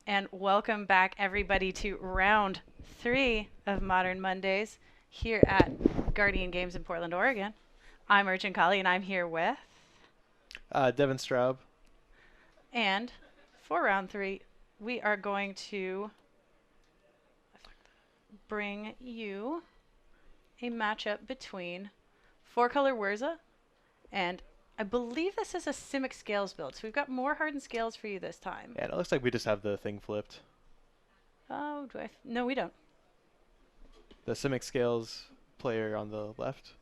and welcome back everybody to round 3 of Modern Mondays here at Guardian Games in Portland, Oregon. I'm Urchin Kali, and I'm here with, Devin Straub. and for round 3, we are going to bring you a matchup between 4-color Whirza and I believe this is a Simic Scales build, so we've got more Hardened Scales for you this time. Yeah, it looks like we just have the thing flipped. Oh, do I? No, we don't. The Simic Scales player on the left.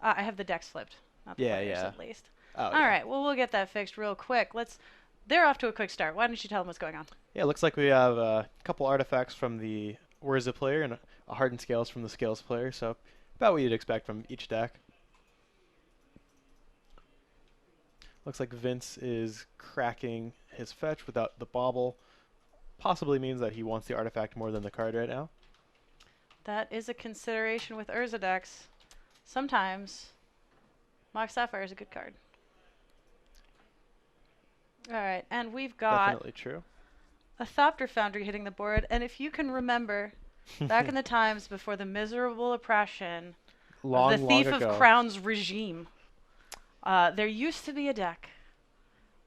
I have the decks flipped, not the players at least. Oh, All yeah. right, well, we'll get that fixed real quick. They're off to a quick start. Why don't you tell them what's going on? Yeah, it looks like we have a couple artifacts from the Whirza player and a Hardened Scales from the Scales player, so about what you'd expect from each deck. Looks like Vince is cracking his fetch without the bauble. Possibly means that he wants the artifact more than the card right now. That is a consideration with Urza decks. Sometimes Mox Sapphire is a good card. All right, and we've got Definitely true. a Thopter Foundry hitting the board. And if you can remember, back in the times before the miserable oppression long, of the Thief long ago. of Crowns regime, there used to be a deck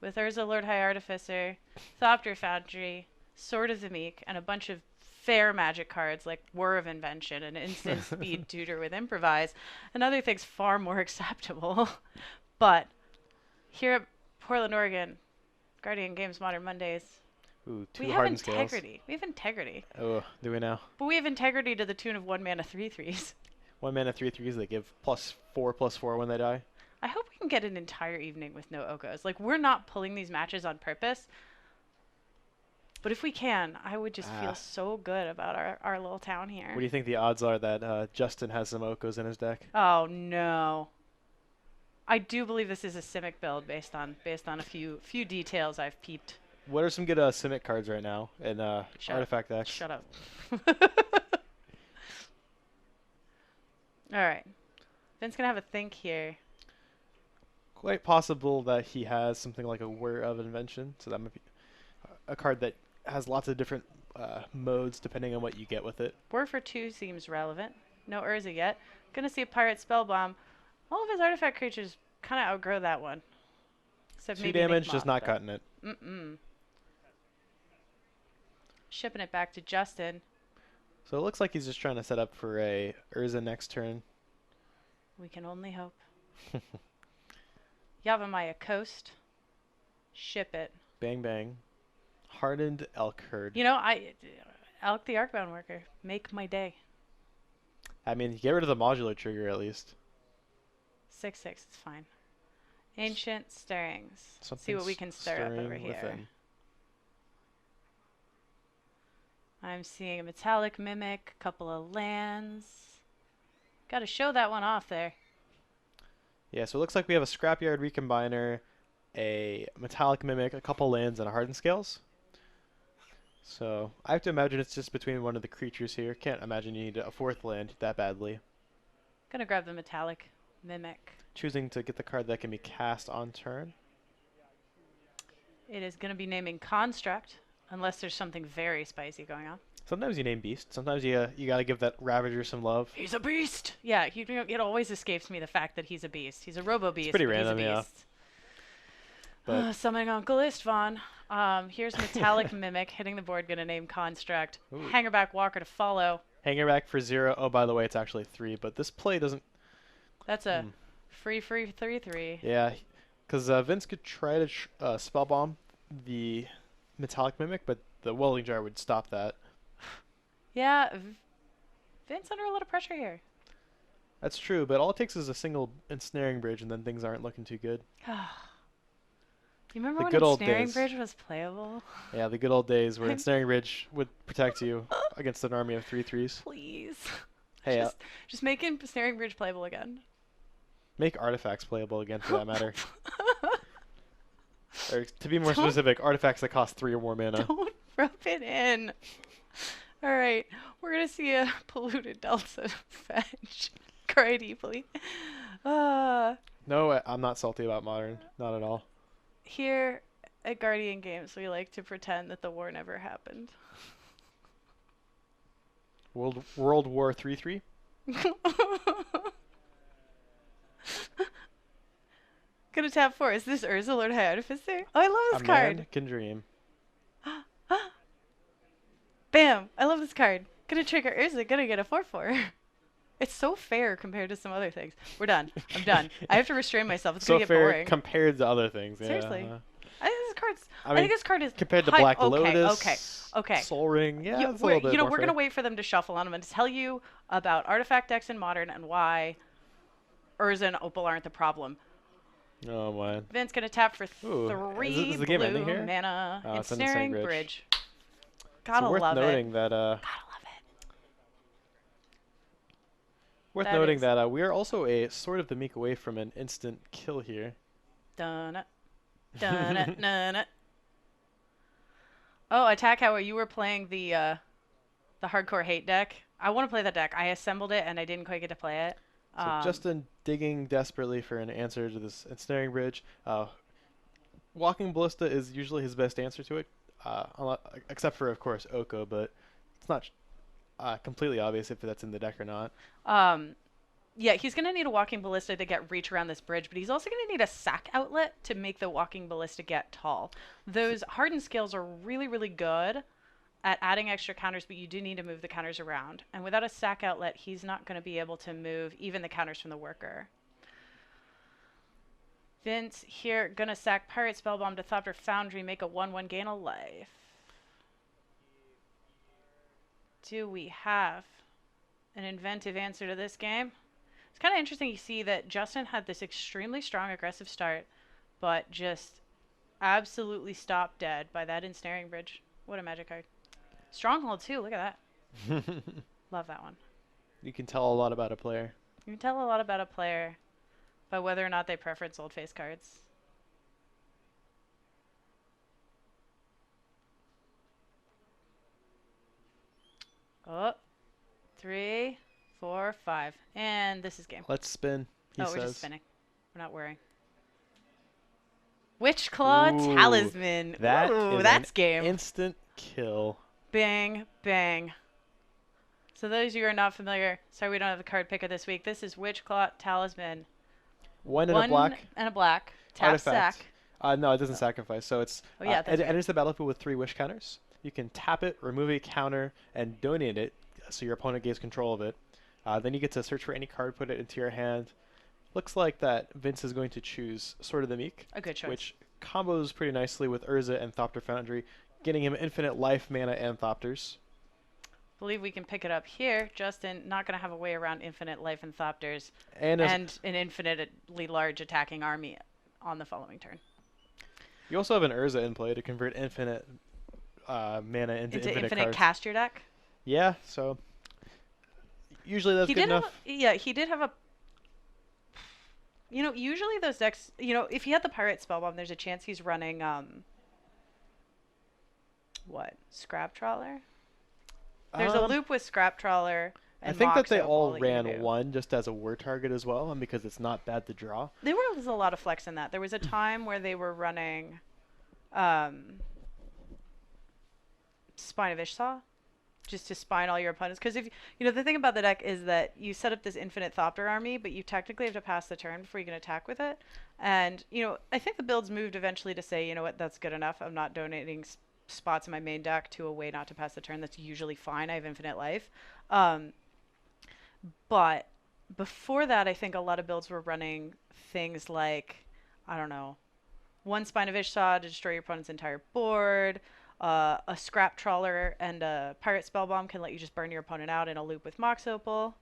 with Urza Lord High Artificer, Thopter Foundry, Sword of the Meek, and a bunch of fair magic cards like Whir of Invention and Instant Speed Tutor with Improvise, and other things far more acceptable. But here at Portland, Oregon, Guardian Games Modern Mondays, Ooh, we two have Hardened Scales. integrity. We have integrity. Oh, do we now? But we have integrity to the tune of 1 mana 3/3s. 1 mana 3/3s. They give +4/+4 when they die. I hope we can get an entire evening with no Okos. Like, we're not pulling these matches on purpose. But if we can, I would just feel so good about our little town here. What do you think the odds are that Justin has some Okos in his deck? Oh, no. I do believe this is a Simic build based on a few details I've peeped. What are some good Simic cards right now in artifact decks? Shut up. All right. Vin's going to have a think here. Quite possible that he has something like a Whir of Invention, so that might be a card that has lots of different modes depending on what you get with it. Whir for 2 seems relevant. No Urza yet. Gonna see a Pirate Spellbomb. All of his artifact creatures kind of outgrow that one. Except 2 maybe damage, Make just Moth, not but cutting it. Shipping it back to Justin. So it looks like he's just trying to set up for a Urza next turn. We can only hope. Yavimaya Coast. Ship it. Bang bang. Hardened Elk Herd. You know, Elk the Arcbound Worker. Make my day. I mean, get rid of the modular trigger at least. 6/6, it's fine. Ancient Stirrings. See Something's what we can stir up over here. within. I'm seeing a Metallic Mimic, a couple of lands. Got to show that one off there. Yeah, so it looks like we have a Scrapyard Recombiner, a Metallic Mimic, a couple lands, and a Hardened Scales. So I have to imagine it's just between one of the creatures here. Can't imagine you need a 4th land that badly. Gonna grab the Metallic Mimic. Choosing to get the card that can be cast on turn. It is gonna be naming Construct, unless there's something very spicy going on. Sometimes you name Beast. Sometimes you gotta give that Ravager some love. He's a beast! Yeah, it always escapes me the fact that he's a beast. He's a robo-beast, It's pretty but random, he's a yeah. beast. But Summoning Uncle Istvan. Here's Metallic Mimic hitting the board, gonna name Construct. Ooh. Hangerback Walker to follow. Hanger back for 0. Oh, by the way, it's actually 3. But this play doesn't... That's a free 3/3. Yeah, because Vince could try to Spellbomb the Metallic Mimic, but the Welding Jar would stop that. Yeah, Vince under a lot of pressure here. That's true, but all it takes is a single Ensnaring Bridge, and then things aren't looking too good. You remember The when good old Ensnaring days. Bridge was playable? Yeah, the good old days where Ensnaring Bridge would protect you against an army of 3/3s. Please. Hey, just make Ensnaring Bridge playable again. make artifacts playable again for that matter. Or to be more specific, artifacts that cost 3 or more mana. Don't rub it in. All right, we're gonna see a polluted Delta fetch. Cry deeply. No, I'm not salty about Modern. Not at all. Here At Guardian Games, we like to pretend that the war never happened. World War 3-3. Gonna tap 4. Is this Urza, Lord High Artificer? Oh, I love A this card. man can dream. Bam! I love this card. Gonna trigger Urza, gonna get a 4/4. It's so fair compared to some other things. We're done. I'm done. I have to restrain myself. It's So gonna get fair boring. compared to other things. Seriously. Yeah. I think this card's. I I mean, think this card is compared to high. Black Okay, Lotus. okay. Soul Ring. Yeah, it's a we're, little bit more we're gonna fair. wait for them to shuffle on. I'm gonna tell you about artifact decks in Modern and why Urza and Opal aren't the problem. Oh man. Vince gonna tap for Ooh, 3 is the game ending blue here? mana. Oh, it's an Ensnaring Ensnaring Bridge. Bridge. Gotta So worth love noting it. that Gotta love it. Worth That noting is- that we are also a sort of the meek away from an instant kill here. Dun dun dun. Oh, attack! How you were playing the hardcore hate deck? I want to play that deck. I assembled it and I didn't quite get to play it. So Justin digging desperately for an answer to this ensnaring bridge. Walking Ballista is usually his best answer to it, except for of course Oko, but it's not completely obvious if that's in the deck or not. Yeah, he's going to need a Walking Ballista to get reach around this bridge, but he's also going to need a sack outlet to make the Walking Ballista get tall. Those hardened scales are really, really good at adding extra counters, but you do need to move the counters around. And without a sack outlet, he's not going to be able to move even the counters from the worker. Vince here, going to sack Pirate Spellbomb to Thopter Foundry, make a 1/1 gain a life. Do we have an inventive answer to this game? It's kind of interesting to see that Justin had this extremely strong aggressive start, but just absolutely stopped dead by that ensnaring bridge. What a magic card. Stronghold too, look at that. Love that one. You can tell a lot about a player. You can tell a lot about a player by whether or not they preference old face cards. Oh, 3, 4, 5. And this is game. Let's spin, he We're says. just spinning. We're not worrying. Witch Claw Ooh, Talisman. that Ooh, is that's an game. Instant kill. Bang, bang. So those of you who are not familiar, sorry we don't have a card picker this week. This is Witch Claw Talisman. One and a black. And a black. Tap Artifact. sack. No, it doesn't sacrifice. So it's Oh, yeah, that's it right. enters the battlefield with 3 wish counters. You can tap it, remove a counter, and donate it so your opponent gains control of it. Then you get to search for any card, put it into your hand. Looks like that Vince is going to choose Sword of the Meek, A good choice. which combos pretty nicely with Urza and Thopter Foundry, getting him infinite life, mana, and Thopters. Believe we can pick it up here. Justin, not going to have a way around infinite life and Thopters And, and an infinitely large attacking army on the following turn. you also have an Urza in play to convert infinite mana into infinite cards. cast your deck. Yeah, so usually that's He good did enough. he did have a. You know, usually those decks. You know, if he had the Pirate Spellbomb, there's a chance he's running what? Scrap Trawler. There's a loop with Scrap Trawler. I And think that Mox they Opal all that you can ran do. one just as a word target as well, and because it's not bad to draw. There was a lot of flex in that. There was a time where they were running Spine of Ishsaw, just to spine all your opponents. Because if you know the thing about the deck is that you set up this infinite Thopter army, but you technically have to pass the turn before you can attack with it. And you know, I think the builds moved eventually to say, you know what, that's good enough. I'm not donating spots in my main deck to a way not to pass the turn. That's usually fine. I have infinite life. But before that, I think a lot of builds were running things like, I don't know, 1 Spine of Ishsaw to destroy your opponent's entire board. A Scrap Trawler and a Pirate Spellbomb can let you just burn your opponent out in a loop with Mox Opal,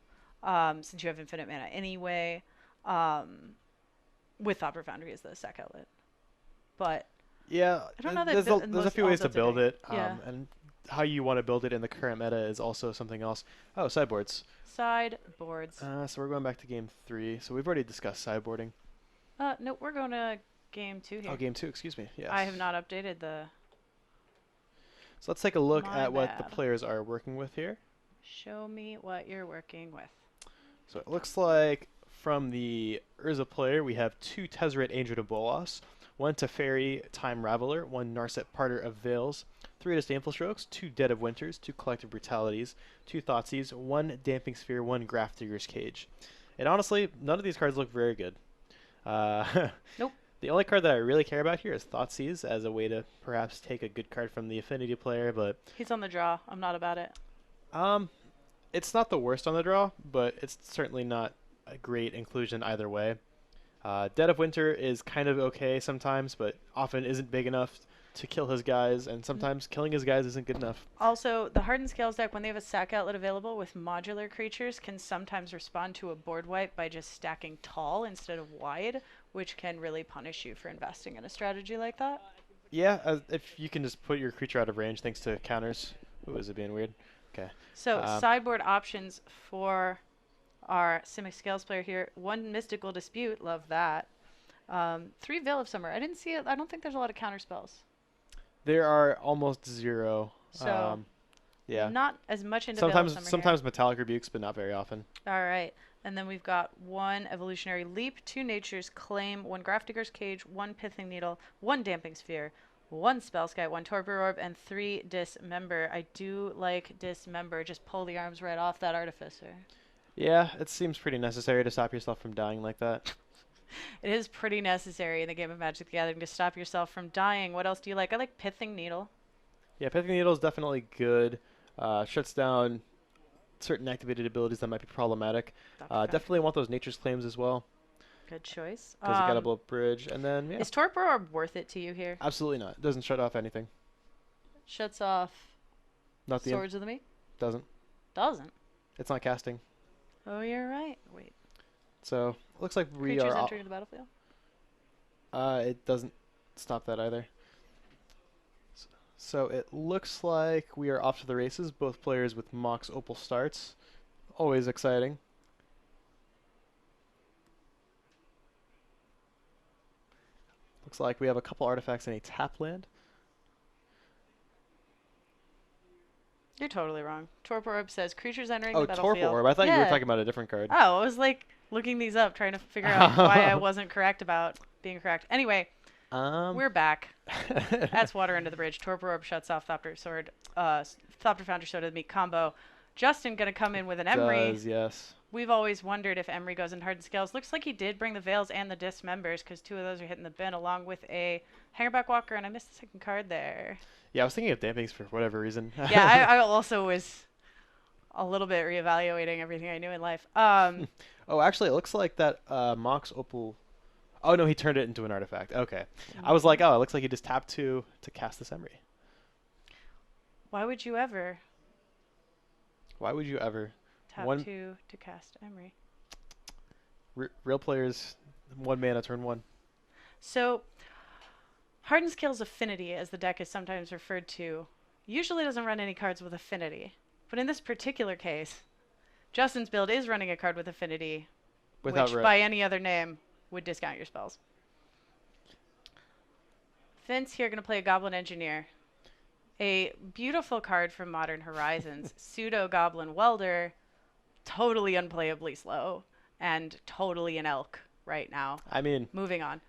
since you have infinite mana anyway. With Thopter Foundry as the sack outlet. But Yeah, I don't know that there's a few ways to build it, Yeah. and how you want to build it in the current meta is also something else. Oh, sideboards. Sideboards. So we're going back to game 3. So we've already discussed sideboarding. No, we're going to game 2 here. Oh, game 2, excuse me. Yes. I have not updated the... So let's take a look My at what the bad. players are working with here. Show me what you're working with. So it looks like from the Urza player, we have 2 Tezzeret Angel of Bolas, 1 Teferi Time Raveler, 1 Narset Parter of Veils, 3 Disdainful Strokes, 2 Dead of Winters, 2 Collective Brutalities, 2 Thoughtseize, 1 Damping Sphere, 1 Grafdigger's Cage. And honestly, none of these cards look very good. Nope. The only card that I really care about here is Thoughtseize as a way to perhaps take a good card from the Affinity player, but He's on the draw. I'm not about it. it's not the worst on the draw, but it's certainly not a great inclusion either way. Dead of Winter is kind of okay sometimes, but often isn't big enough to kill his guys, and sometimes killing his guys isn't good enough. Also, the Hardened Scales deck, when they have a sack outlet available with modular creatures, can sometimes respond to a board wipe by just stacking tall instead of wide, which can really punish you for investing in a strategy like that. Yeah, if you can just put your creature out of range thanks to counters. Ooh, is it being weird? Okay. So, sideboard options for our Simic Scales player here. 1 Mystical Dispute, love that. 3 Veil of Summer. I didn't see it. I don't think there's a lot of counter spells. There are almost 0. So, yeah. not as much into Veil of Summer Sometimes Metallic Rebukes, but not very often. All right. And then we've got 1 Evolutionary Leap, 2 Nature's Claim, 1 Grafdigger's Cage, 1 Pithing Needle, 1 Damping Sphere, 1 Spellskite, 1 Torpor Orb, and 3 Dismember. I do like Dismember. Just pull the arms right off that Artificer. Yeah, it seems pretty necessary to stop yourself from dying like that. It is pretty necessary in the game of Magic the Gathering to stop yourself from dying. What else do you like? I like Pithing Needle. Yeah, Pithing Needle is definitely good. Shuts down certain activated abilities that might be problematic. Definitely want those Nature's Claims as well. Good choice. Because you got to blow up Bridge, and then, yeah. Is Torpor Orb worth it to you here? Absolutely not. It doesn't shut off anything. Shuts off Not the Swords of the Meek? Doesn't. Doesn't. It's not casting. Oh, you're right. Wait. So, looks like we Creatures are... entering the battlefield? It doesn't stop that either. So it looks like we are off to the races. Both players with Mox Opal starts. Always exciting. Looks like we have a couple artifacts in a tap land. You're totally wrong. Torpor Orb says creatures entering the Oh, battlefield. Torpor Orb. I thought you were talking about a different card. Oh, I was like looking these up, trying to figure out why I wasn't correct about being correct. Anyway, we're back. That's water under the bridge. Torpor Orb shuts off Thopter Sword, Thopter Founder Sword of the Meek combo. Justin gonna come in with an Emery. Does, yes. We've always wondered if Emery goes in Hardened Scales. Looks like he did bring the Veils and the Dismembers because 2 of those are hitting the bin along with a Hangerback Walker, and I missed the second card there. Yeah, I was thinking of Dampings for whatever reason. Yeah, I also was a little bit reevaluating everything I knew in life. Oh, actually, it looks like that Mox Opal... Oh, no, he turned it into an artifact. Okay. I was like, oh, it looks like he just tapped 2 to cast this Emery. Why would you ever Why would you ever? tap 2 to cast Emery? Real players, 1 mana, turn 1. So, Hardened Scales Affinity, as the deck is sometimes referred to, usually doesn't run any cards with Affinity. But in this particular case, Justin's build is running a card with Affinity, which by any other name would discount your spells. Vince here going to play a Goblin Engineer. A beautiful card from Modern Horizons. Pseudo Goblin Welder, totally unplayably slow, and totally an elk right now. I mean... Moving on.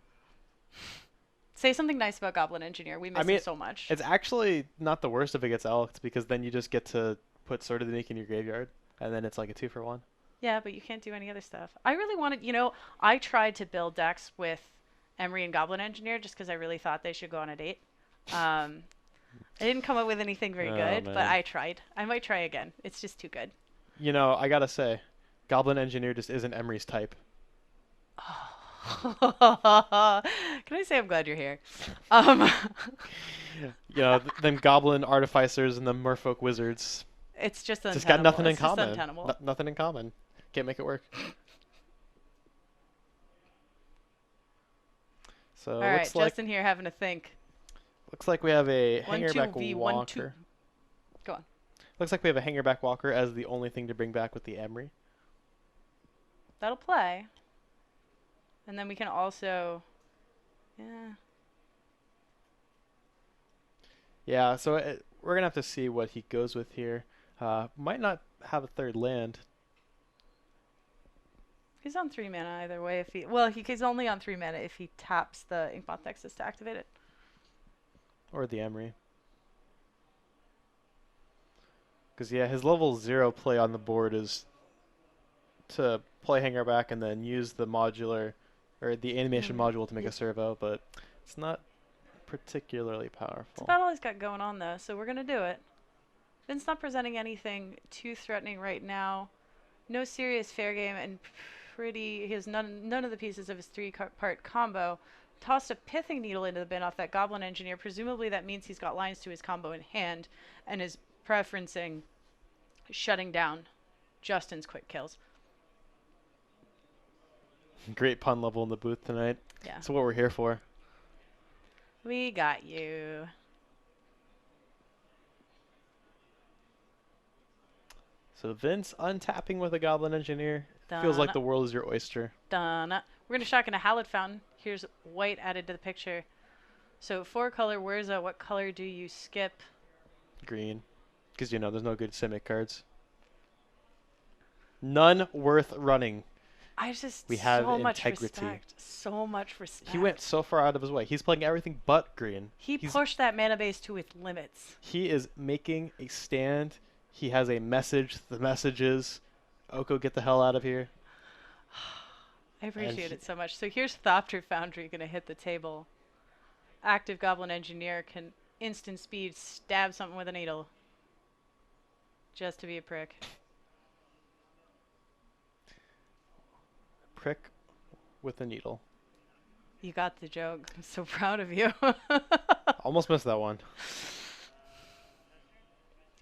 Say something nice about Goblin Engineer. We miss him so much. It's actually not the worst if it gets elked, because then you just get to put Sword of the Meek in your graveyard, and then it's like a 2-for-1. Yeah, but you can't do any other stuff. I really wanted, I tried to build decks with Emery and Goblin Engineer just because I really thought they should go on a date. I didn't come up with anything very good, but I tried. I might try again. It's just too good. I gotta say, Goblin Engineer just isn't Emery's type. Can I say I'm glad you're here? Them Goblin Artificers and the Merfolk Wizards. It's just untenable. Just got nothing in common. Just untenable. Nothing in common. Can't make it work. So all right, Justin here having to think. Looks like we have a 1-2 Hangerback Walker. Go on. Looks like we have a Hangerback Walker as the only thing to bring back with the Emery. That'll play. And then we can also... Yeah, so we're going to have to see what he goes with here. Might not have a third land. He's on 3 mana either way. If he he's only on 3 mana if he taps the Inkmoth Nexus to activate it. Or the Emery. Because, yeah, his level 0 play on the board is to play Hanger Back and then use the modular, or the animation module to make a servo, but it's not particularly powerful. It's about all he's got going on, though, so we're going to do it. Vin's not presenting anything too threatening right now. No serious fair game, and he has none of the pieces of his 3-part combo. Tossed a Pithing Needle into the bin off that Goblin Engineer. Presumably that means he's got lines to his combo in hand and is preferencing shutting down Justin's quick kills. Great pun level in the booth tonight. Yeah. That's what we're here for. We got you. So Vince untapping with a Goblin Engineer. Feels like the world is your oyster. Done. We're going to shotgun a Hallowed Fountain. Here's white added to the picture. So 4-color Whirza, what color do you skip? Green. Because, you know, there's no good Simic cards. None worth running. We have so integrity. Much respect. So much respect. He went so far out of his way. He's playing everything but green. He's pushed that mana base to its limits. He is making a stand. He has a message. The message is, Oko, get the hell out of here. I appreciate it so much. So here's Thopter Foundry going to hit the table. Active Goblin Engineer can instant speed stab something with a needle. Just to be a prick. Prick with a needle. You got the joke. I'm so proud of you. Almost missed that one.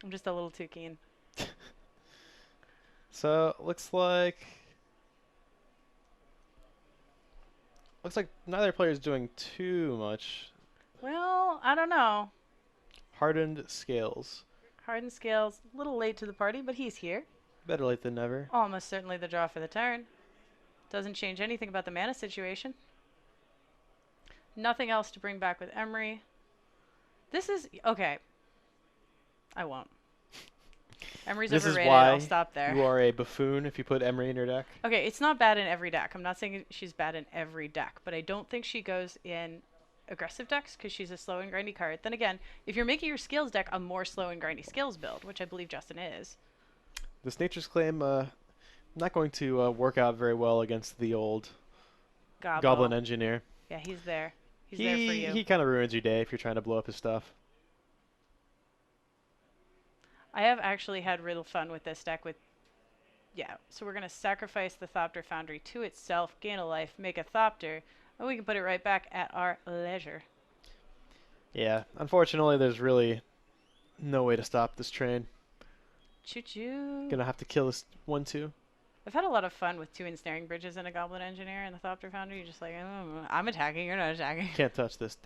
I'm just a little too keen. So, looks like neither player is doing too much. Well, I don't know. Hardened Scales. Hardened Scales, a little late to the party, but he's here. Better late than never. Almost certainly the draw for the turn. Doesn't change anything about the mana situation. Nothing else to bring back with Emery. This is... Okay. I won't. Emery's this overrated. Is why I'll stop there. You are a buffoon if you put Emery in your deck. Okay, it's not bad in every deck. I'm not saying she's bad in every deck, but I don't think she goes in aggressive decks because she's a slow and grindy card. Then again, if you're making your skills deck a more slow and grindy skills build, which I believe Justin is. This Nature's Claim not going to work out very well against the old Goblin Engineer. Yeah, he's there. He's there for you. He kind of ruins your day if you're trying to blow up his stuff. I have actually had real fun with this deck yeah, so we're going to sacrifice the Thopter Foundry to itself, gain a life, make a Thopter, and we can put it right back at our leisure. Yeah, unfortunately there's really no way to stop this train. Choo-choo. Gonna have to kill this 1/2. I've had a lot of fun with 2 ensnaring bridges and a Goblin Engineer and the Thopter Foundry. You're just like, oh, I'm attacking, you're not attacking. Can't touch this.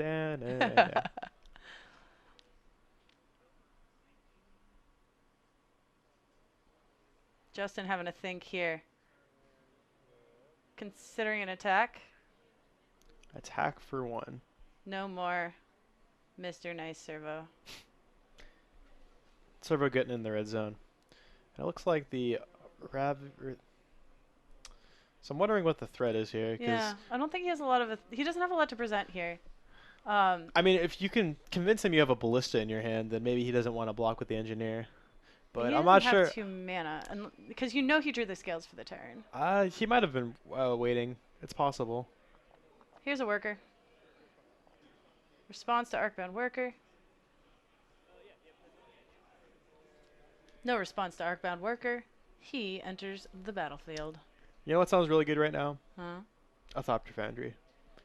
Justin having a think here. Considering an attack. Attack for 1. No more Mr. Nice Servo. Servo getting in the red zone. And it looks like the so I'm wondering what the threat is here. Yeah, I don't think he has a lot of... He doesn't have a lot to present here. I mean, if you can convince him you have a Ballista in your hand, then maybe he doesn't want to block with the Engineer. But I'm not sure. He doesn't have 2 mana, because you know he drew the scales for the turn. He might have been waiting. It's possible. Here's a Worker. Response to Arcbound Worker. No response to Arcbound Worker. He enters the battlefield. You know what sounds really good right now? Huh? A Thopter Foundry.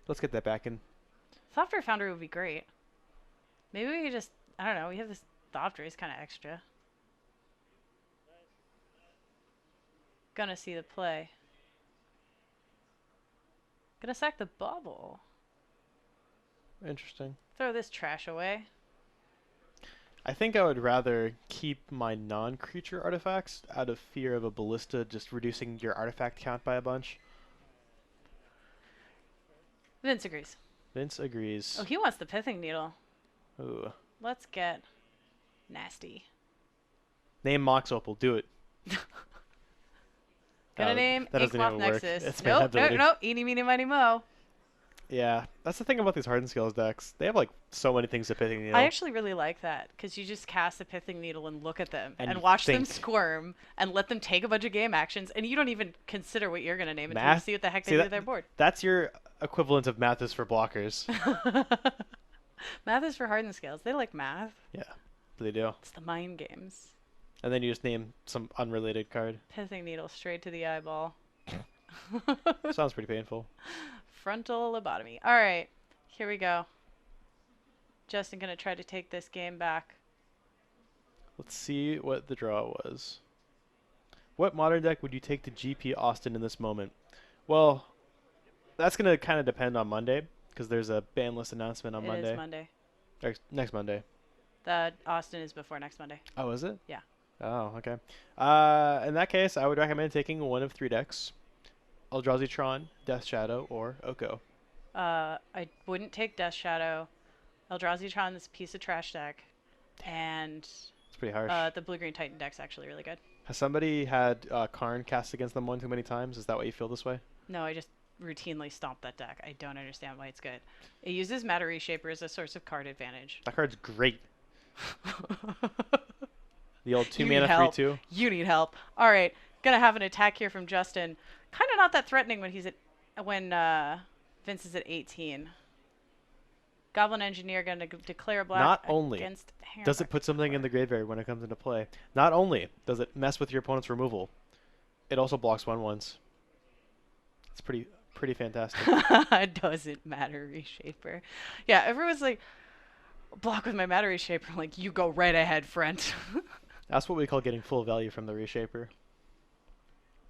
Let's get that back in. Thopter Foundry would be great. Maybe we could just... I don't know. We have this Thopter. He's kind of extra. Gonna see the play. Gonna sack the bubble. Interesting. Throw this trash away. I think I would rather keep my non-creature artifacts out of fear of a Ballista just reducing your artifact count by a bunch. Vince agrees. Vince agrees. Oh, he wants the Pithing Needle. Ooh. Let's get nasty. Name Mox Opal. Do it. Gonna name That doesn't Inkmoth even work. Nexus. It's Nope, mana ability. Eeny, meeny, miny, mo. Yeah, that's the thing about these Hardened Scales decks. They have like so many things to pithing I needle, actually really like that because you just cast a Pithing Needle and look at them and and you watch them think squirm and let them take a bunch of game actions, and you don't even consider what you're gonna name until you math. see what the heck they See do that to their board. that's your equivalent of math is for blockers. Math is for Hardened Scales. They like math. Yeah, they do. It's the mind games. And then you just name some unrelated card. Pithing Needle straight to the eyeball. Sounds pretty painful. Frontal lobotomy. All right, here we go. Justin gonna try to take this game back. Let's see what the draw was. What modern deck would you take to GP Austin in this moment? Well, that's going to kind of depend on Monday because there's a ban list announcement on Monday. It is Monday. Or next Monday. The Austin is before next Monday. Oh, is it? Yeah. Oh, okay. In that case, I would recommend taking one of 3 decks. Eldrazi Tron, Death Shadow, or Oko. I wouldn't take Death Shadow. Eldrazi Tron is a piece of trash deck. And It's pretty harsh. the Blue-Green Titan deck's actually really good. Has somebody had Karn cast against them one too many times? Is that why you feel this way? No, I just routinely stomp that deck. I don't understand why it's good. It uses Matter Reshaper as a source of card advantage. That card's great. The old 2 You need mana help. 3/2. You need help. All right, gonna have an attack here from Justin. Kind of not that threatening when Vince is at 18. Goblin Engineer gonna declare a black Not only against does it put something in the graveyard when it comes into play, not only does it mess with your opponent's removal, it also blocks 1/1s. It's pretty fantastic. It doesn't matter, Reshaper. Yeah, everyone's like, block with my Matter Reshaper. I'm like, you go right ahead, friend. That's what we call getting full value from the Reshaper.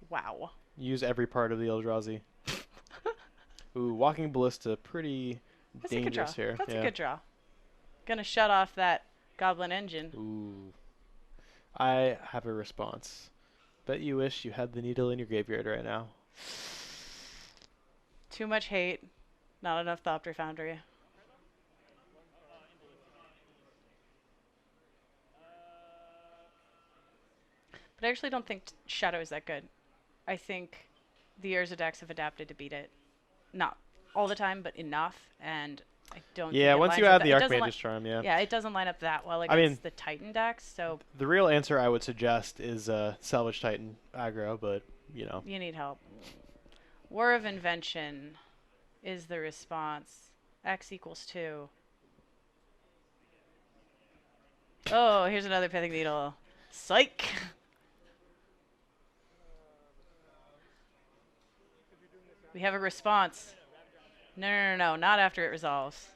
Wow. Use every part of the Eldrazi. Ooh, Walking Ballista, pretty That's a good draw. dangerous here. That's yeah. a good draw. Gonna shut off that Goblin Engine. Ooh. I have a response. Bet you wish you had the needle in your graveyard right now. Too much hate. Not enough Thopter Foundry. But I actually don't think Shadow is that good. I think the Urza decks have adapted to beat it. Not all the time, but enough. And I don't Yeah, think it once you lines add up the it doesn't Archmage's Charm, yeah. Yeah, it doesn't line up that well I against mean, the Titan decks, so the real answer I would suggest is Salvage Titan aggro, but, you know. you need help. War of Invention is the response. X equals 2. Oh, here's another Pithing Needle. Psych! We have a response. No, not after it resolves.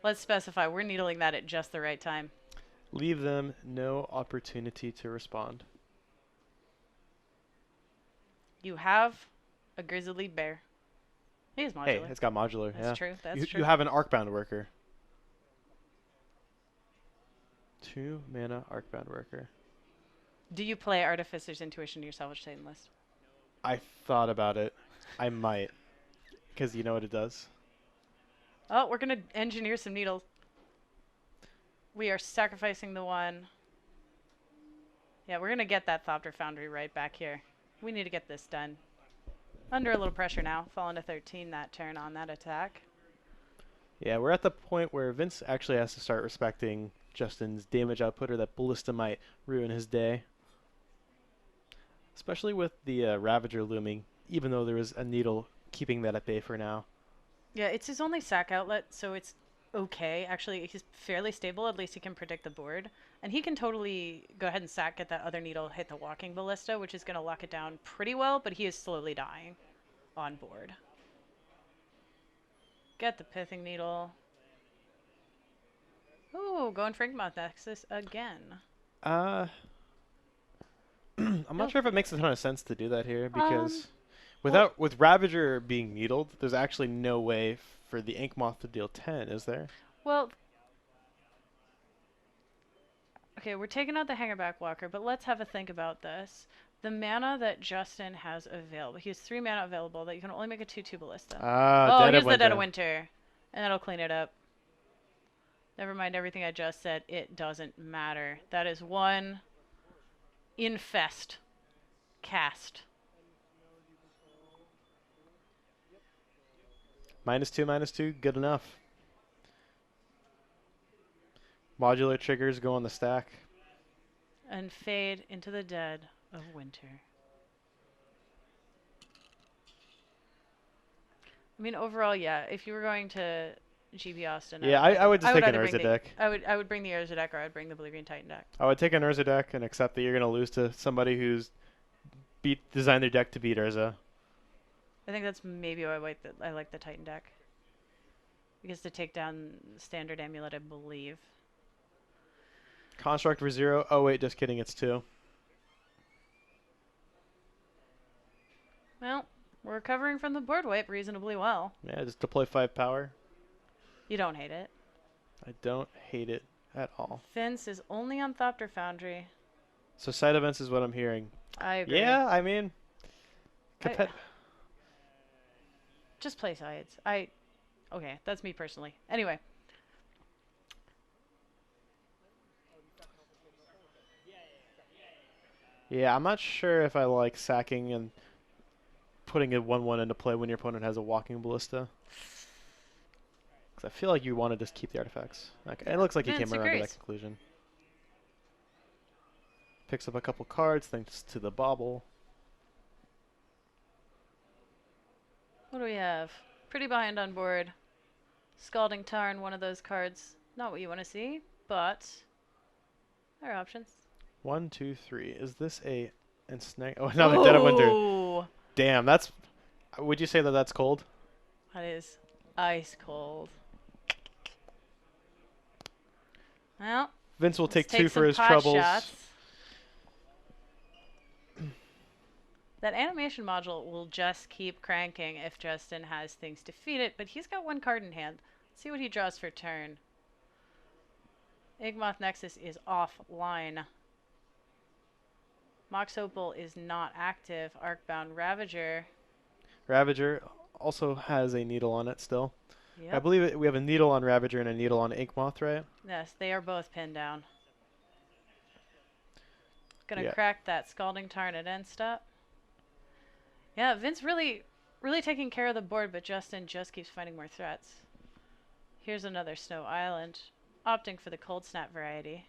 Let's specify. We're needling that at just the right time. Leave them no opportunity to respond. You have a Grizzly Bear. He is modular. Hey, it's got modular. That's true. That's true. You have an Arcbound Worker. 2 mana Arcbound Worker. Do you play Artificer's Intuition to your Salvage Titan list? I thought about it. I might. Because you know what it does? Oh, we're going to engineer some needles. We are sacrificing the one. Yeah, we're going to get that Thopter Foundry right back here. We need to get this done. Under a little pressure now. Falling to 13 that turn on that attack. Yeah, we're at the point where Vince actually has to start respecting Justin's damage output, or that Ballista might ruin his day. Especially with the Ravager looming, even though there is a needle keeping that at bay for now. Yeah, it's his only sack outlet, so it's okay. Actually, he's fairly stable. At least he can predict the board. And he can totally go ahead and sack, get that other needle, hit the Walking Ballista, which is going to lock it down pretty well, but he is slowly dying on board. Get the Pithing Needle. Ooh, going for Inkmoth Nexus again. I'm not sure if it makes a ton of sense to do that here, because with Ravager being needled, there's actually no way for the Inkmoth to deal 10, is there? Well, okay, we're taking out the Hangerback Walker, but let's have a think about this. The mana that Justin has available, he has 3 mana available that you can only make a 2/2 Ballista. Oh, here's the Dead of Winter, and that'll clean it up. Never mind everything I just said. It doesn't matter. That is one infest. Cast. -2/-2, good enough. Modular triggers go on the stack. And fade into the dead of winter. I mean, overall, yeah. If you were going to GB Austin, Yeah, I would just take an Urza deck. I would bring the Urza deck, or I'd bring the Blue Green Titan deck. I would take an Urza deck and accept that you're going to lose to somebody who's designed their deck to beat Urza. I think that's maybe why I like the Titan deck. Because to take down standard amulet, I believe. Construct for 0. Oh wait, just kidding, it's 2. Well, we're recovering from the board wipe reasonably well. Yeah, just deploy 5 power. You don't hate it. I don't hate it at all. Vince is only on Thopter Foundry. So side events is what I'm hearing. I agree. Yeah, I mean, just play sides. Okay, that's me personally. Anyway. Yeah, I'm not sure if I like sacking and putting a 1/1 into play when your opponent has a walking ballista. Because I feel like you want to just keep the artifacts. Okay, it looks like he came around to that conclusion. Picks up a couple cards thanks to the bauble. What do we have? Pretty behind on board. Scalding Tarn, one of those cards. Not what you want to see, but there are options. 1, 2, 3. Is this a ensnare? Oh, another Dead of Winter. Damn, that's. Would you say that that's cold? That is ice cold. Well, Vince will take 2 for his troubles. Shots. That animation module will just keep cranking if Justin has things to feed it, but he's got 1 card in hand. Let's see what he draws for turn. Igmoth Nexus is offline. Mox Opal is not active. Arcbound Ravager. Ravager also has a needle on it still. Yep. I believe we have a needle on Ravager and a needle on Inkmoth, right? Yes, they are both pinned down. Gonna crack that Scalding Tarn at end stop. Yeah, Vince really taking care of the board, but Justin just keeps finding more threats. Here's another Snow Island. Opting for the Cold Snap variety.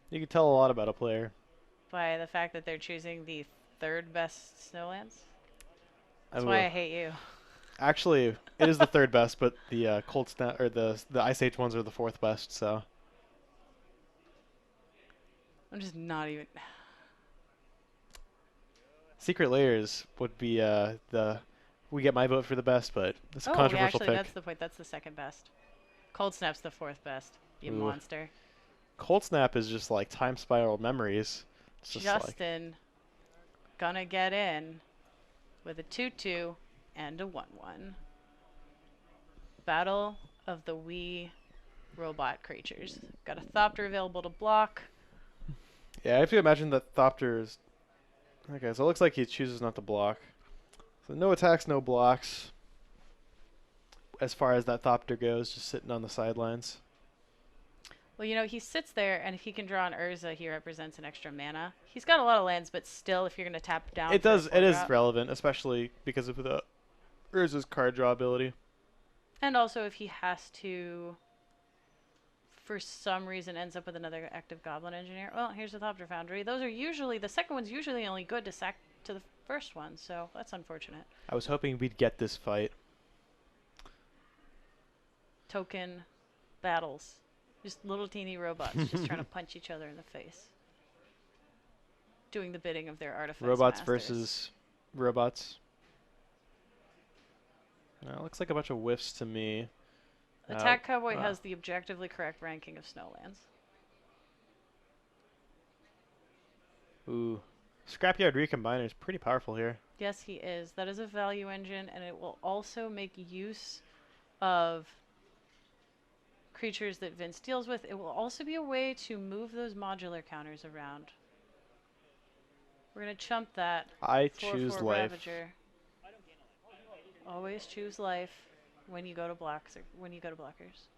You can tell a lot about a player. By the fact that they're choosing the 3rd best Snowlands. That's why I hate you. Actually, it is the 3rd best, but the Cold Snap or the Ice Age ones are the 4th best. So I'm just not even. Secret Layers would be we get my vote for the best, but it's a controversial pick. That's the point. That's the 2nd best. Cold Snap's the 4th best. You monster. Cold Snap is just like Time Spiral Memories. It's just Justin gonna get in with a 2/2 and a 1/1. Battle of the Wee Robot Creatures. Got a Thopter available to block. Yeah, I have to imagine that Thopter is. Okay, so it looks like he chooses not to block. So no attacks, no blocks. As far as that Thopter goes, just sitting on the sidelines. Well, you know, he sits there, and if he can draw an Urza, he represents an extra mana. He's got a lot of lands, but still, if you're going to tap down... It is relevant, especially because of the Urza's card draw ability. And also if he has to, for some reason, ends up with another active Goblin Engineer. Well, here's the Thopter Foundry. Those are usually... The second one's usually only good to sack to the first one, so that's unfortunate. I was hoping we'd get this fight. Token battles. Just little teeny robots just trying to punch each other in the face. Doing the bidding of their artifice Robots masters. versus robots. It looks like a bunch of whiffs to me. Attack Cowboy has the objectively correct ranking of Snowlands. Ooh. Scrapyard Recombiner is pretty powerful here. Yes, he is. That is a value engine, and it will also make use of creatures that Vince deals with. It will also be a way to move those modular counters around. We're going to chump that. I choose life. Ravager. Always choose life when you go to blocks or when you go to blockers.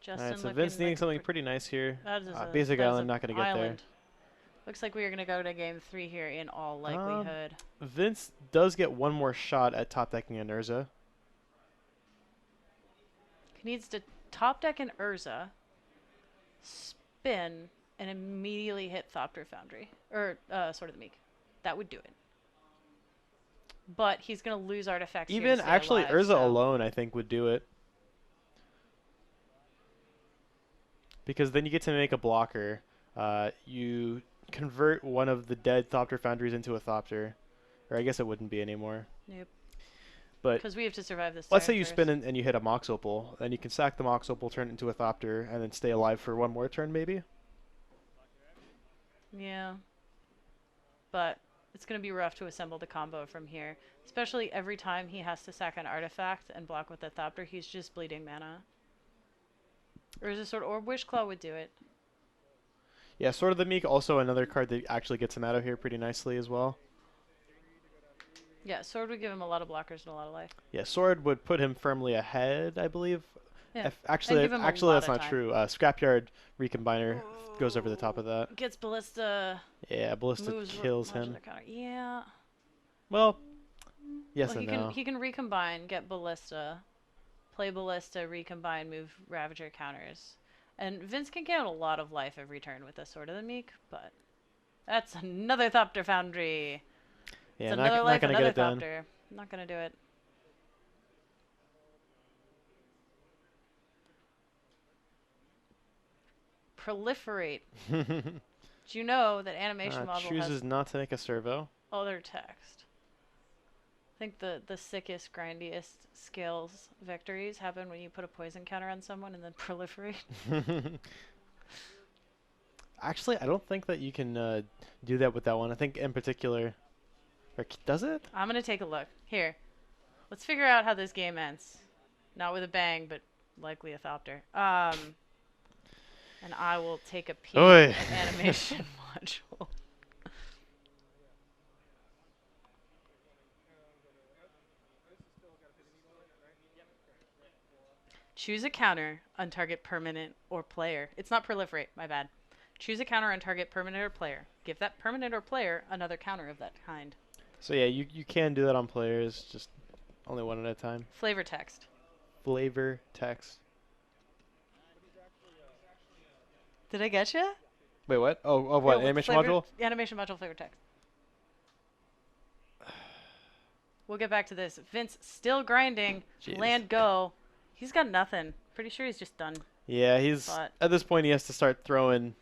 Justin Alright, so Vince needing something pretty nice here. That is Basic that is Island, not going to get there. Looks like we are going to go to game 3 here in all likelihood. Vince does get one more shot at top decking an Urza. He needs to top deck an Urza, spin, and immediately hit Thopter Foundry. Or Sword of the Meek. That would do it. But he's going to lose artifacts here Even to stay actually alive, Urza so. alone, I think, would do it. Because then you get to make a blocker. You convert one of the dead Thopter Foundries into a Thopter. Or I guess it wouldn't be anymore. Nope. But because we have to survive this. let's say you first. spin and you hit a Mox Opal, then you can sack the Mox Opal, turn it into a Thopter, and then stay alive for one more turn, maybe. Yeah. But it's going to be rough to assemble the combo from here. Especially every time he has to sack an artifact and block with the Thopter, he's just bleeding mana. Or is it sort of, or Wishclaw would do it. Yeah, Sword of the Meek, also another card that actually gets him out of here pretty nicely as well. Yeah, Sword would give him a lot of blockers and a lot of life. Yeah, Sword would put him firmly ahead, I believe. Yeah. Actually, give him a actually lot that's of not time. true. Scrapyard Recombiner goes over the top of that. Gets Ballista. Yeah, Ballista Moves kills launches him. their counter. Yeah. Well, yes Well, and he no. can recombine, get Ballista, play Ballista, recombine, move Ravager counters. And Vince can get a lot of life every turn with the Sword of the Meek, but that's another Thopter Foundry. Yeah, It's another life, gonna another get it done. Thopter. Not gonna do it. Proliferate. Do you know that animation model chooses has not to make a servo. other text? I think the sickest, grindiest scales victories happen when you put a poison counter on someone and then proliferate. Actually, I don't think that you can do that with that one. I think in particular, or does it? I'm gonna take a look. Here, let's figure out how this game ends. Not with a bang, but likely a Thopter. And I will take a peek Oy. at animation module. Choose a counter on target permanent or player. It's not proliferate, my bad. Choose a counter on target permanent or player. Give that permanent or player another counter of that kind. So yeah, you can do that on players, just only one at a time. Flavor text. Flavor text. Did I get you? Wait, what? Oh, what? Yeah, Animation flavor, module? Animation module flavor text. We'll get back to this. Vince still grinding. Jeez. Land go. He's got nothing. Pretty sure he's just done. Yeah, he's But at this point he has to start throwing.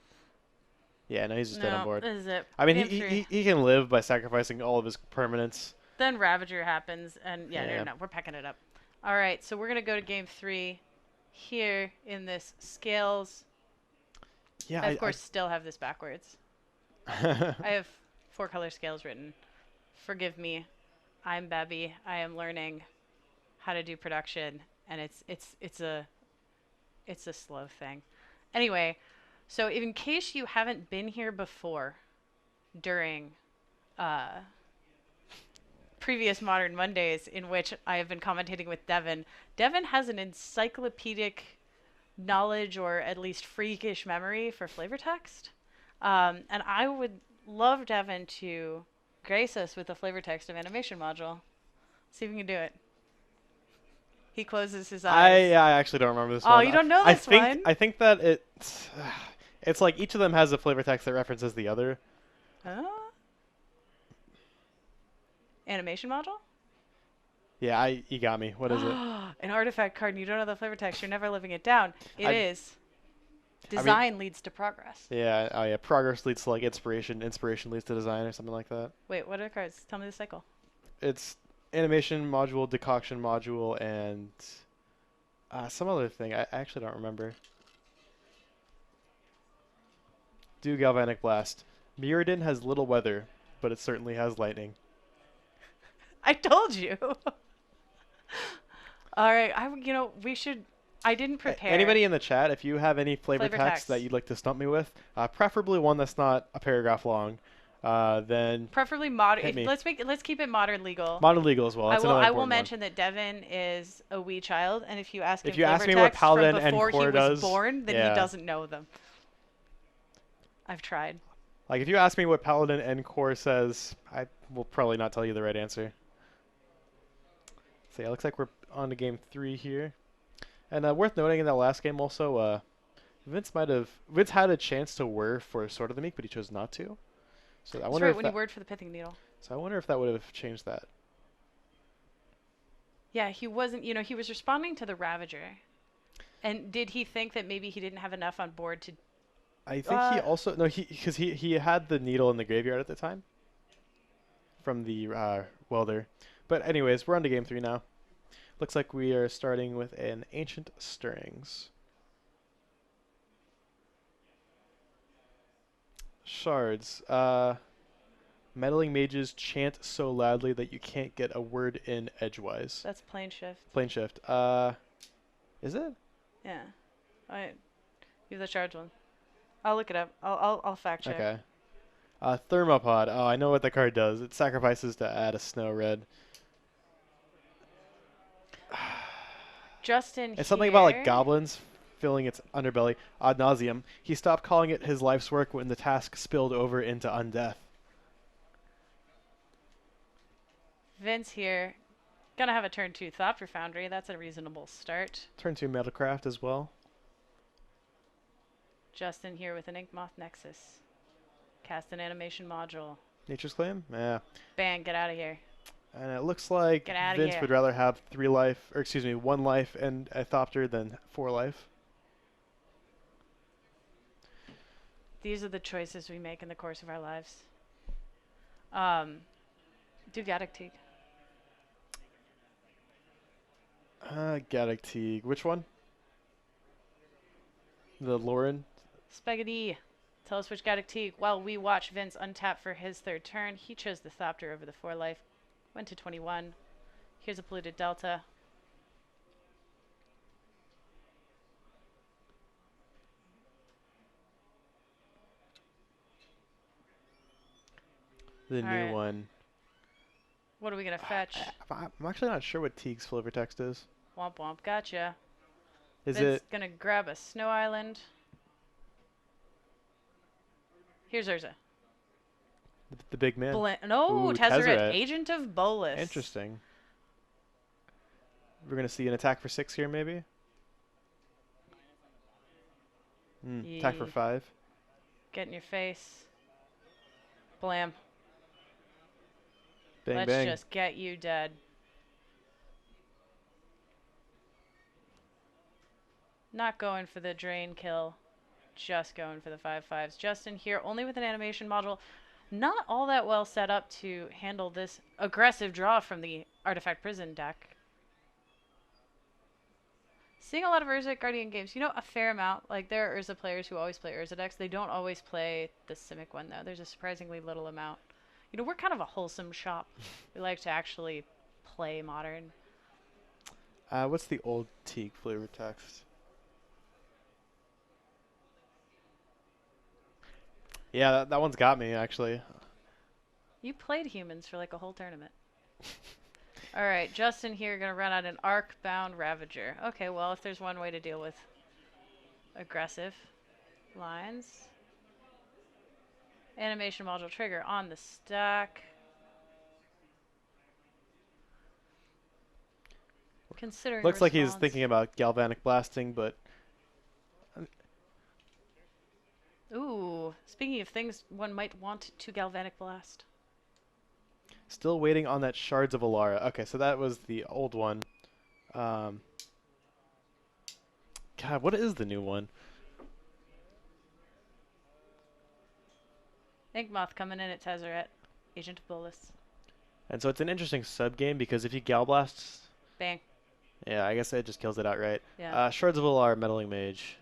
Yeah, no, he's just dead on no, board. this is it. I mean, Game he three. he can live by sacrificing all of his permanents. Then Ravager happens, and Yeah. no, we're packing it up. All right, so we're gonna go to game 3 here in this scales. Yeah, I of course still have this backwards. I I have 4 color scales written. Forgive me, I'm Babby. I am learning how to do production, and it's a slow thing. Anyway, so in case you haven't been here before, during previous Modern Mondays in which I have been commentating with Devin, Devin has an encyclopedic knowledge, or at least freakish memory, for flavor text. And I would love Devin to grace us with the flavor text of animation module. See if we can do it. He closes his eyes. I actually don't remember this one. Oh, you don't know this one? I think that it's like each of them has a flavor text that references the other. Animation module? Yeah, you got me. What is it? An artifact card and you don't know the flavor text. You're never living it down. It is. mean- Design leads to progress. Yeah, oh yeah, progress leads to like inspiration leads to design, or something like that. Wait, what are the cards? Tell me the cycle. It's animation module, decoction module, and some other thing. I actually don't remember. Do Galvanic Blast. Mirrodin has little weather, but it certainly has lightning. I told you. All right, we should. I didn't prepare. Anybody in the chat, if you have any flavor Flavor text text. that you'd like to stump me with, preferably one that's not a paragraph long, then Preferably modern. Hit me. Let's keep it modern legal. modern legal as well. That's another I will important mention that Devin is a wee child, and if you ask him If you ask flavor me what text Paladin from and before he Core was does, born, then yeah. he doesn't know them. I've tried. Like, if you ask me what Paladin End Core says, I will probably not tell you the right answer. So yeah, looks like we're on to game 3 here. And worth noting in that last game also, Vince had a chance to whir for Sword of the Meek, but he chose not to. So I That's wonder right, if when he that. whirred for the pithing needle. So I wonder if that would have changed that. Yeah, he wasn't. He was responding to the Ravager. And did he think that maybe he didn't have enough on board to? I think he Uh, also no because he had the needle in the graveyard at the time from the welder. But anyways, we're on to game 3 now. Looks like we are starting with an Ancient Stirrings. Shards. Meddling mages chant so loudly that you can't get a word in edgewise. that's plane shift. Plane shift. Is it? Yeah. I use the charge one. I'll look it up. I'll fact check. Okay. Thermopod. Oh, I know what the card does. It sacrifices to add a snow red. Justin It's something about like here. goblins filling its underbelly ad nauseum. He stopped calling it his life's work when the task spilled over into undeath. Vince here. Gonna have a turn 2 Thopter Foundry. That's a reasonable start. Turn 2 Metalcraft as well. Justin here with an Inkmoth Nexus. Cast an animation module. Nature's Claim? Yeah. Bang, get out of here. And it looks like Get outta Vince here. would rather have 3 life, or excuse me, 1 life and a Thopter than 4 life. These are the choices we make in the course of our lives. Do Gaddock Teague. Gaddock Teague. Which one? The Lauren? Spaghetti. Tell us which Gaddock Teague. While we watch Vince untap for his 3rd turn, he chose the Thopter over the 4 life. Went to 21. Here's a Polluted Delta. The new Alright. one. What are we gonna fetch? I'm actually not sure what Teague's flavor text is. Womp womp, gotcha. Is Vince it gonna grab a Snow Island. Here's Urza. the big man? No, Ooh, Tezzeret, Tezzeret. Agent of Bolus. Interesting. We're going to see an attack for 6 here, maybe? Attack for Yee. 5. Get in your face. Blam. Bang, Let's bang. just get you dead. Not going for the drain kill. Just going for the 5/5s. Justin here, only with an animation module. Not all that well set up to handle this aggressive draw from the Artifact Prison deck. Seeing a lot of Urza Guardian games. A fair amount. Like, there are Urza players who always play Urza decks. They don't always play the Simic one, though. There's a surprisingly little amount. We're kind of a wholesome shop. We like to actually play Modern. What's the old Teague flavor text? Yeah, that one's got me, actually. You played humans for like a whole tournament. All right, Justin here going to run out an Arc-bound Ravager. Okay, well, if there's one way to deal with aggressive lines. Animation module trigger on the stack. Considering Looks like he's response. thinking about Galvanic Blasting, but Ooh, speaking of things one might want to Galvanic Blast. still waiting on that Shards of Alara. Okay, so that was the old one. God, what is the new one? Inkmoth coming in at Tezzeret. Agent of Bolus. And so it's an interesting sub-game because if you Gal Blast... Bang. Yeah, I guess it just kills it outright. Yeah. Shards of Alara, Meddling Mage.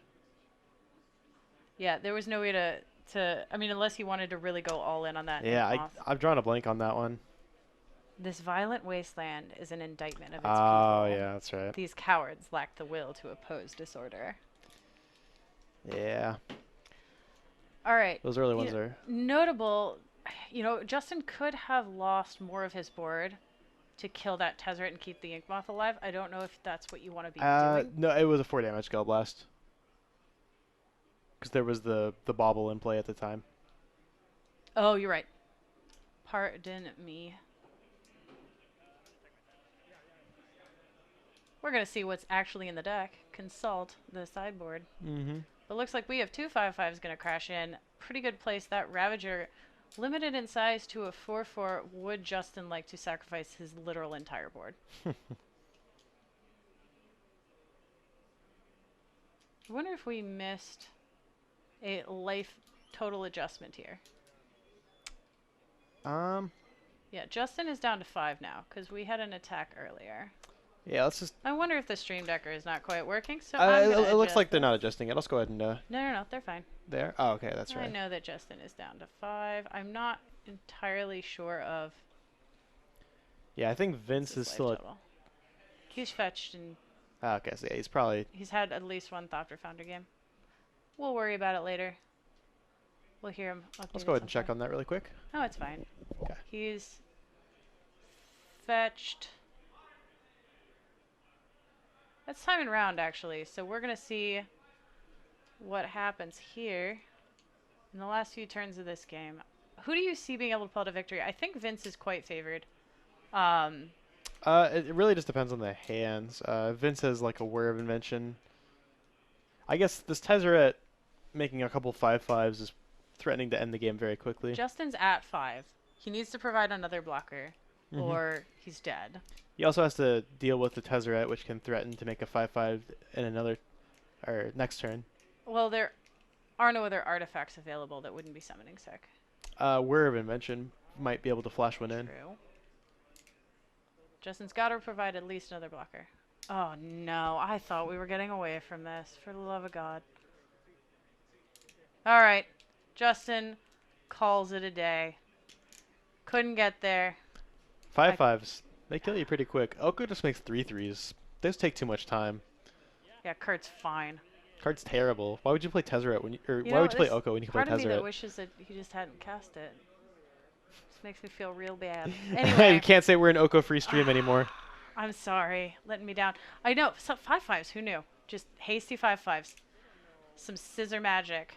Yeah, there was no way to I mean, unless he wanted to really go all in on that. Yeah, Inkmoth. I've drawn a blank on that one. This violent wasteland is an indictment of its Oh, people. yeah, that's right. These cowards lack the will to oppose disorder. Yeah, All right. those early ones are... Notable, Justin could have lost more of his board to kill that Tezzeret and keep the Inkmoth alive. I don't know if that's what you want to be doing. No, it was a 4 damage Gal Blast. Because there was the bauble in play at the time. Oh, you're right. Pardon me. We're going to see what's actually in the deck. Consult the sideboard. Mm-hmm. But looks like we have two 5/5s going to crash in. Pretty good place. That Ravager, limited in size to a 4/4. Would Justin like to sacrifice his literal entire board? I wonder if we missed a life total adjustment here. Yeah, Justin is down to 5 now because we had an attack earlier. Yeah, let's just. I wonder if the stream decker is not quite working, so It looks like they're not adjusting it. Let's go ahead and. No, they're fine. There. Oh, okay, that's right. I know that Justin is down to 5. I'm not entirely sure of. Yeah, I think Vince is still. He's fetched and. Oh, okay, so yeah, he's probably. He's had at least one Thopter Founder game. We'll worry about it later. We'll hear him. Let's go ahead and check on that really quick. Oh, it's fine. Okay. He's fetched. That's time and round, actually. So we're going to see what happens here in the last few turns of this game. Who do you see being able to pull out a victory? I think Vince is quite favored. It really just depends on the hands. Vince has like a Whir of Invention. I guess this Tezzeret making a couple 5/5s is threatening to end the game very quickly. Justin's at 5. He needs to provide another blocker, or he's dead. He also has to deal with the Tezzeret, which can threaten to make a 5/5 in another, or next turn. Well, there are no other artifacts available that wouldn't be summoning sick. Whir of Invention might be able to flash one in. True. Justin's got to provide at least another blocker. Oh, no. I thought we were getting away from this. For the love of God. All right. Justin calls it a day. Couldn't get there. 5/5s. They kill you pretty quick. Oko just makes 3/3s. Those take too much time. Yeah, Kurt's fine. Card's terrible. Why would you play Tezzeret when you why would you play Oko when you can play Part of me that Tezzeret? wishes that he just hadn't cast it. This makes me feel real bad. Anyway. You can't say we're an Oko free stream anymore. I'm sorry. Letting me down. I know. So 5/5s. Who knew? Just hasty 5/5s. Some scissor magic.